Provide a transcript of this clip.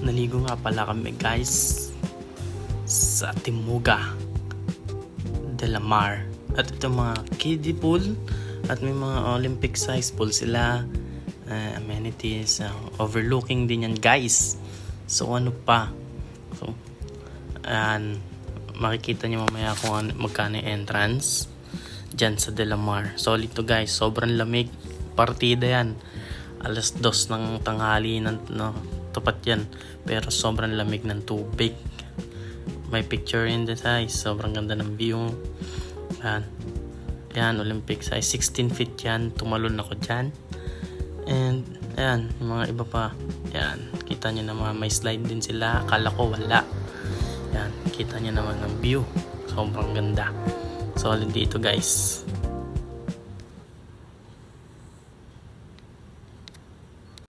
naligo nga pala kami guys sa Timuga de la Mar. At ito mga kiddie pool at may mga Olympic size pool sila, amenities, overlooking din yan guys. So ano pa, so ayan, makikita nyo mamaya kung magkano entrance dyan sa De La Mar. Solid to guys, sobrang lamig, partida yan, 2:00 ng tanghali tapat yan, pero sobrang lamig ng tubig. May picture in the size, sobrang ganda ng view. Yan, Olympic size, 16 feet yan, tumalon ako dyan. And ayan, yung mga iba pa, yan, kita nyo naman may slide din sila, akala ko wala. Yan, kita nyo naman ng view, sobrang ganda. Solid dito guys.